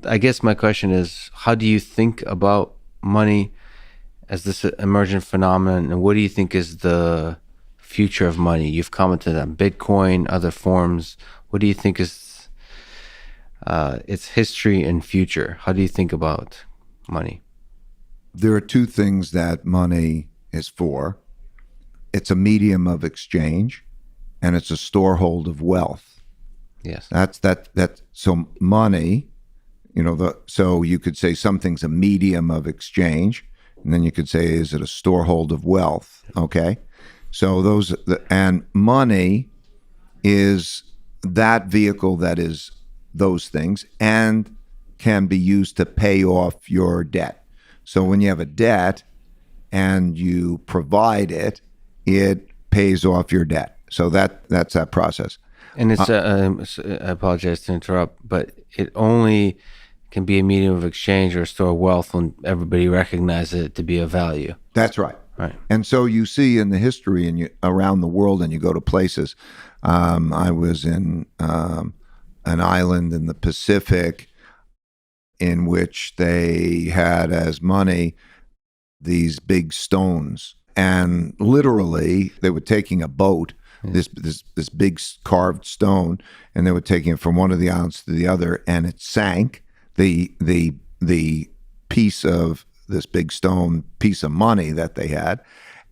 I guess my question is, how do you think about money as this emergent phenomenon, and what do you think is the future of money? You've commented on Bitcoin, other forms. What do you think is its history and future? How do you think about money? There are two things that money is for. It's a medium of exchange, and it's a storehold of wealth. Yes. So money, so you could say something's a medium of exchange, and then you could say, is it a storehold of wealth? Okay. So and money is that vehicle that is those things and can be used to pay off your debt. So when you have a debt and you provide it, it pays off your debt. So that's that process. And it's, I apologize to interrupt, but it only can be a medium of exchange or a store of wealth when everybody recognizes it to be of value. That's right. Right. And so you see in the history and around the world, and you go to places. I was in an island in the Pacific in which they had as money these big stones. And literally, they were taking a boat, this big carved stone, and they were taking it from one of the islands to the other, and it sank. The piece of this big stone piece of money that they had,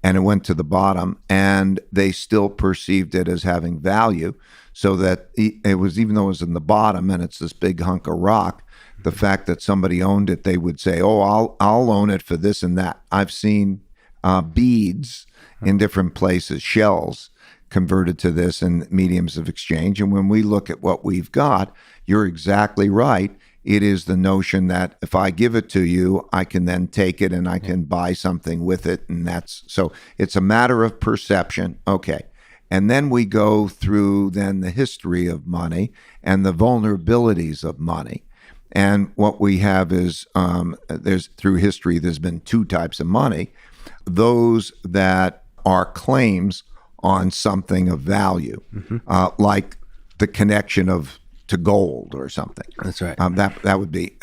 and it went to the bottom, and they still perceived it as having value, so that it was, even though it was in the bottom and it's this big hunk of rock, the fact that somebody owned it, they would say, oh, I'll own it for this and that. I've seen beads in different places, shells converted to this in mediums of exchange. And when we look at what we've got, you're exactly right. It is the notion that if I give it to you, I can then take it and I can buy something with it. And so it's a matter of perception. Okay. And then we go through then the history of money and the vulnerabilities of money. And what we have is through history, there's been two types of money. Those that are claims on something of value, like the connection to gold or something. That's right. That would be,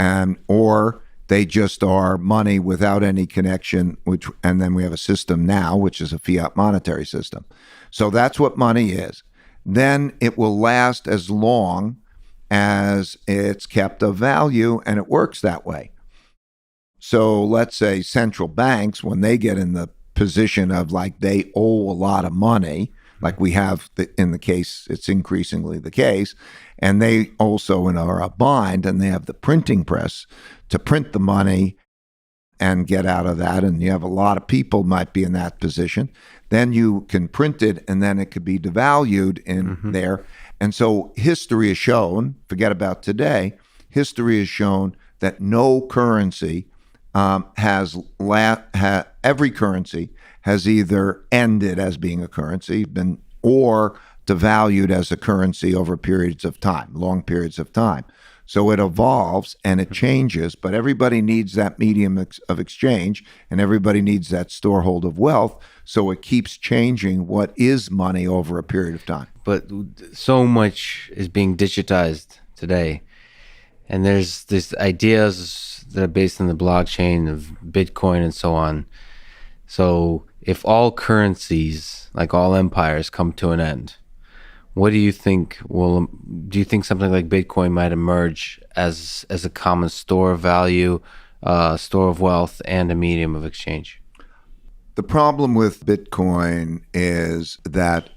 or they just are money without any connection. And then we have a system now, which is a fiat monetary system. So that's what money is. Then it will last as long as it's kept of value, and it works that way. So let's say central banks, when they get in the position of like they owe a lot of money, like we have in the case, it's increasingly the case, and they also are a bind, and they have the printing press to print the money and get out of that. And you have a lot of people might be in that position. Then you can print it, and then it could be devalued in there. And so history has shown, forget about today, history has shown that no currency every currency has either ended as being a currency, or devalued as a currency over periods of time, long periods of time. So it evolves and it changes, but everybody needs that medium of exchange, and everybody needs that storehold of wealth. So it keeps changing what is money over a period of time. But so much is being digitized today, and there's these ideas that are based on the blockchain of Bitcoin and so on. So if all currencies, like all empires, come to an end, what do you think do you think something like Bitcoin might emerge as a common store of value, store of wealth, and a medium of exchange? The problem with Bitcoin is that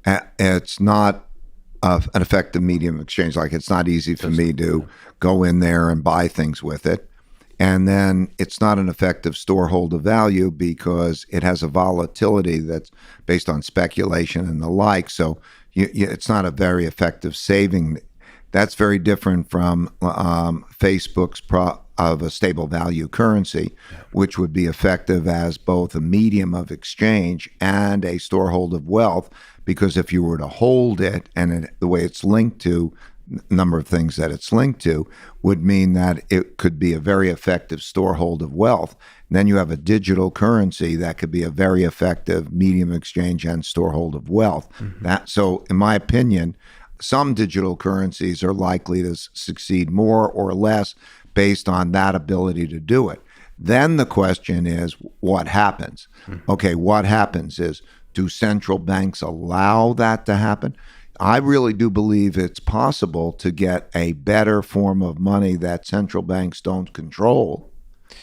it's not an effective medium of exchange. Like, it's not easy for me to go in there and buy things with it. And then it's not an effective storehold of value because it has a volatility that's based on speculation and the like. So it's not a very effective saving. That's very different from Facebook's of a stable value currency, which would be effective as both a medium of exchange and a storehold of wealth. Because if you were to hold it, and the way it's linked to, number of things that it's linked to, would mean that it could be a very effective storehold of wealth. And then you have a digital currency that could be a very effective medium of exchange and storehold of wealth. So in my opinion, some digital currencies are likely to succeed more or less based on that ability to do it. Then the question is, what happens? Okay, what happens is, do central banks allow that to happen? I really do believe it's possible to get a better form of money that central banks don't control.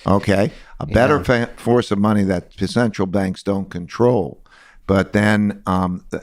Okay, a better Yeah. force of money that central banks don't control. But then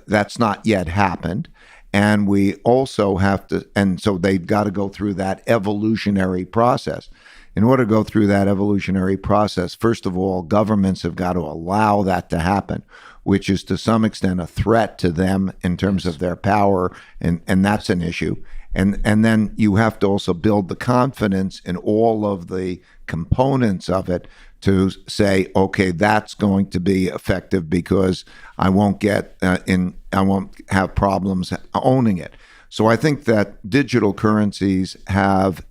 that's not yet happened. And we also have to, and so they've got to go through that evolutionary process. In order to go through that evolutionary process, first of all, governments have got to allow that to happen, which is to some extent a threat to them in terms of their power, and that's an issue. And then you have to also build the confidence in all of the components of it to say, okay, that's going to be effective because I won't I won't have problems owning it. So I think that digital currencies have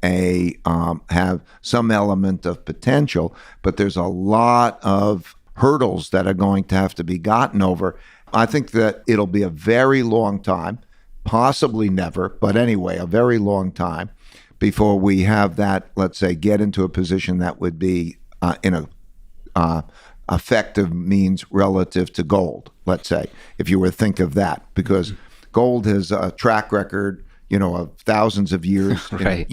some element of potential, but there's a lot of hurdles that are going to have to be gotten over. I think that it'll be a very long time, possibly never, but anyway, a very long time before we have that, let's say, get into a position that would be in a effective means relative to gold, let's say, if you were to think of that, because gold has a track record, of thousands of years Right.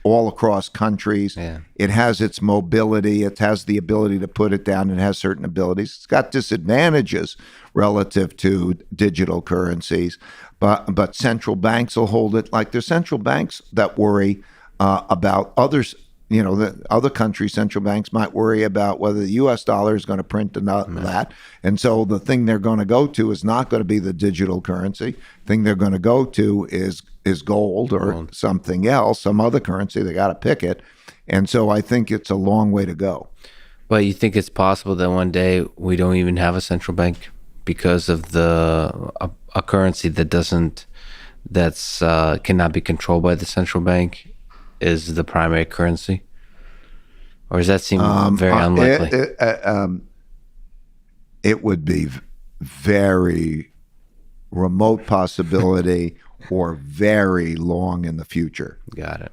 all across countries. Yeah. It has its mobility. It has the ability to put it down. It has certain abilities. It's got disadvantages relative to digital currencies, but central banks will hold it. Like there's central banks that worry about others. The other countries' central banks might worry about whether the U.S. dollar is going to print that. And so the thing they're going to go to is not going to be the digital currency. The thing they're going to go to is gold or something else, some other currency. They got to pick it. And so I think it's a long way to go. But you think it's possible that one day we don't even have a central bank because of a currency that's cannot be controlled by the central bank is the primary currency? Or does that seem very unlikely? It would be very remote possibility or very long in the future. Got it.